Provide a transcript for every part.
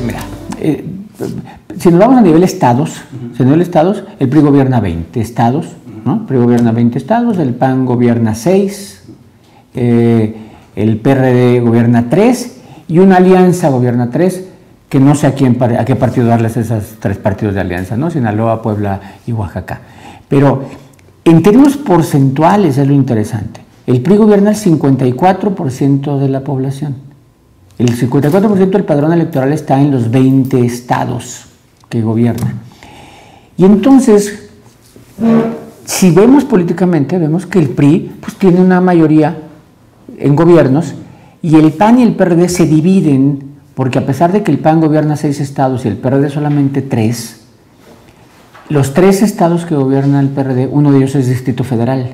mira, si nos vamos a nivel estados, el PRI gobierna 20 estados, ¿no? El PRI gobierna 20 estados, el PAN gobierna 6, el PRD gobierna 3 y una alianza gobierna 3, que no sé a qué partido darles esos 3 partidos de alianza, ¿no? Sinaloa, Puebla y Oaxaca. Pero en términos porcentuales es lo interesante. El PRI gobierna el 54% de la población. El 54% del padrón electoral está en los 20 estados que gobiernan. Y entonces, si vemos políticamente, vemos que el PRI pues, tiene una mayoría en gobiernos y el PAN y el PRD se dividen, porque a pesar de que el PAN gobierna 6 estados y el PRD solamente 3, los 3 estados que gobierna el PRD, uno de ellos es Distrito Federal,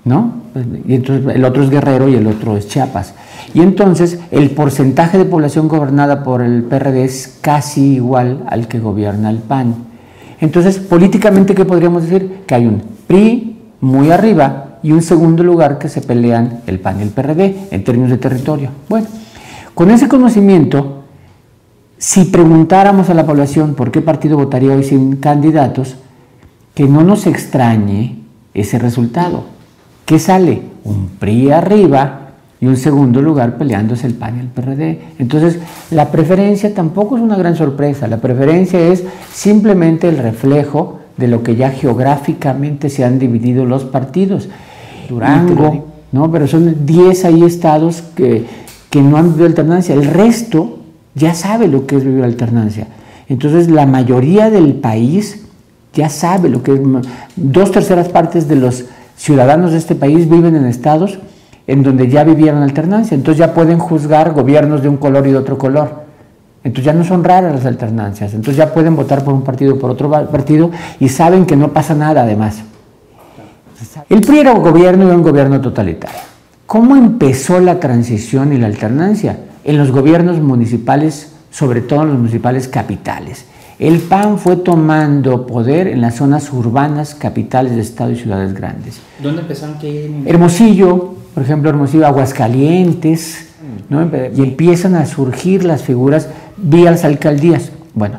¿no? Y entonces el otro es Guerrero y el otro es Chiapas. Y entonces el porcentaje de población gobernada por el PRD es casi igual al que gobierna el PAN. Entonces, políticamente, ¿qué podríamos decir? Que hay un PRI muy arriba y un segundo lugar que se pelean el PAN y el PRD en términos de territorio. Bueno, con ese conocimiento, si preguntáramos a la población por qué partido votaría hoy sin candidatos, que no nos extrañe ese resultado. ¿Qué sale? Un PRI arriba y un segundo lugar peleándose el PAN y el PRD. Entonces, la preferencia tampoco es una gran sorpresa. La preferencia es simplemente el reflejo de lo que ya geográficamente se han dividido los partidos. Durango, ¿no? Pero son 10 ahí estados que no han vivido alternancia. El resto ya sabe lo que es vivir alternancia. Entonces, la mayoría del país ya sabe lo que es. 2/3 partes de los ciudadanos de este país viven en estados en donde ya vivieron alternancia, entonces ya pueden juzgar gobiernos de un color y de otro color. Entonces ya no son raras las alternancias, entonces ya pueden votar por un partido o por otro partido y saben que no pasa nada además. El PRI era un gobierno totalitario. ¿Cómo empezó la transición y la alternancia? En los gobiernos municipales, sobre todo en los municipales capitales. El PAN fue tomando poder en las zonas urbanas, capitales de estado y ciudades grandes. ¿Dónde empezaron? Hermosillo, por ejemplo, Hermosillo, Aguascalientes, ¿no? Y empiezan a surgir las figuras vía las alcaldías. Bueno,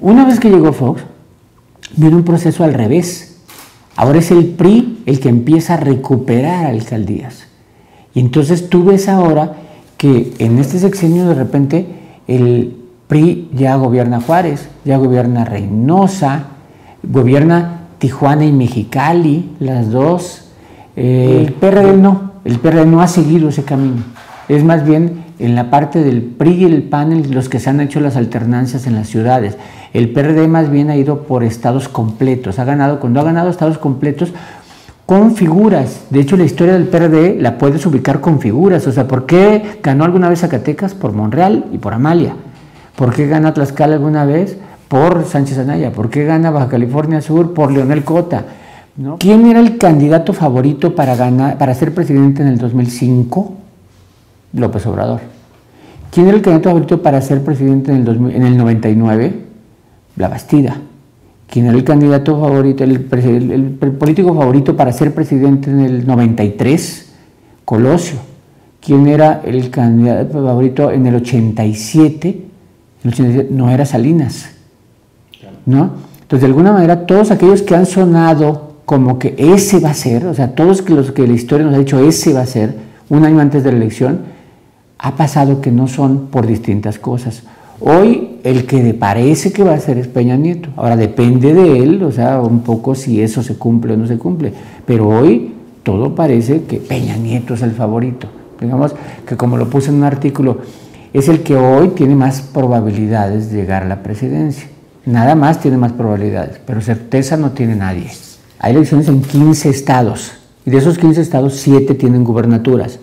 una vez que llegó Fox, viene un proceso al revés. Ahora es el PRI el que empieza a recuperar alcaldías. Y entonces tú ves ahora que en este sexenio de repente el PRI ya gobierna Juárez, ya gobierna Reynosa, gobierna Tijuana y Mexicali, las dos. El PRD no ha seguido ese camino. Es más bien en la parte del PRI y el PAN los que se han hecho las alternancias en las ciudades. El PRD más bien ha ido por estados completos. Cuando ha ganado estados completos con figuras. De hecho, la historia del PRD la puedes ubicar con figuras. O sea, ¿por qué ganó alguna vez Zacatecas? Por Monreal y por Amalia. ¿Por qué gana Tlaxcala alguna vez? Por Sánchez Anaya. ¿Por qué gana Baja California Sur? Por Leonel Cota, ¿no? ¿Quién era el candidato favorito para ser presidente en el 2005? López Obrador. ¿Quién era el candidato favorito para ser presidente en el 99? La Bastida. ¿Quién era el candidato favorito, el político favorito para ser presidente en el 93? Colosio. ¿Quién era el candidato favorito en el 87? No era Salinas, ¿no? Entonces, de alguna manera, todos aquellos que han sonado como que ese va a ser, o sea, todos los que la historia nos ha dicho ese va a ser, un año antes de la elección, ha pasado que no son por distintas cosas. Hoy, el que parece que va a ser es Peña Nieto. Ahora, depende de él, o sea, un poco si eso se cumple o no se cumple. Pero hoy, todo parece que Peña Nieto es el favorito. Digamos que, como lo puse en un artículo, es el que hoy tiene más probabilidades de llegar a la presidencia. Nada más tiene más probabilidades, pero certeza no tiene nadie. Hay elecciones en 15 estados, y de esos 15 estados, 7 tienen gubernaturas.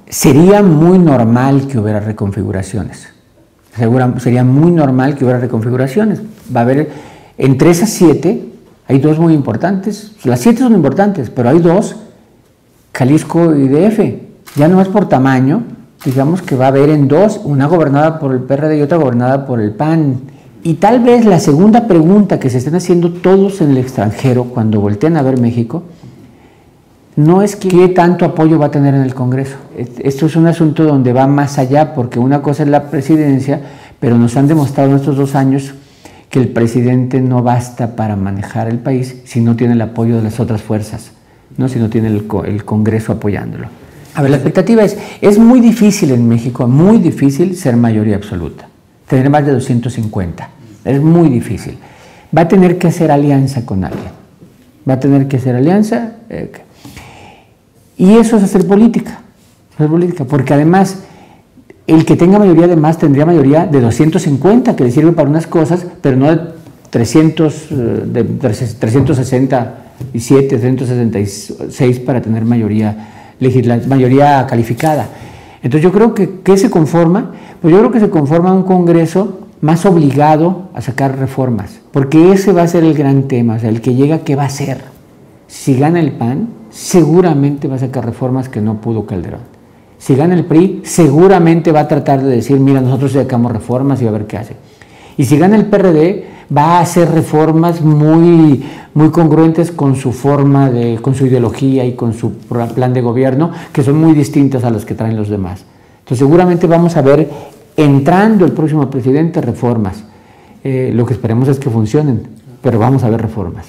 Sería muy normal que hubiera reconfiguraciones. Sería muy normal que hubiera reconfiguraciones. Va a haber, entre esas 7, hay 2 muy importantes. Las 7 son importantes, pero hay 2, Jalisco y DF. Ya no es por tamaño, digamos que va a haber en 2, una gobernada por el PRD y otra gobernada por el PAN. Y tal vez la segunda pregunta que se estén haciendo todos en el extranjero cuando voltean a ver México no es qué tanto apoyo va a tener en el Congreso. Esto es un asunto donde va más allá, porque una cosa es la presidencia, pero nos han demostrado en estos 2 años que el presidente no basta para manejar el país si no tiene el apoyo de las otras fuerzas, ¿no? Si no tiene el Congreso apoyándolo. A ver, la expectativa es muy difícil en México, muy difícil ser mayoría absoluta, tener más de 250, es muy difícil. Va a tener que hacer alianza con alguien, va a tener que hacer alianza, y eso es hacer política, porque además el que tenga mayoría además tendría mayoría de 250, que le sirve para unas cosas, pero no de 367, 366 para tener mayoría calificada. Entonces yo creo que ¿qué se conforma? Pues yo creo que se conforma un Congreso más obligado a sacar reformas, porque ese va a ser el gran tema, o sea, el que llega, ¿qué va a hacer? Si gana el PAN, seguramente va a sacar reformas que no pudo Calderón. Si gana el PRI, seguramente va a tratar de decir, mira, nosotros sacamos reformas y va a ver qué hace. Y si gana el PRD, va a hacer reformas muy congruentes con su forma, con su ideología y con su plan de gobierno, que son muy distintas a las que traen los demás. Entonces seguramente vamos a ver, entrando el próximo presidente, reformas. Lo que esperemos es que funcionen, pero vamos a ver reformas.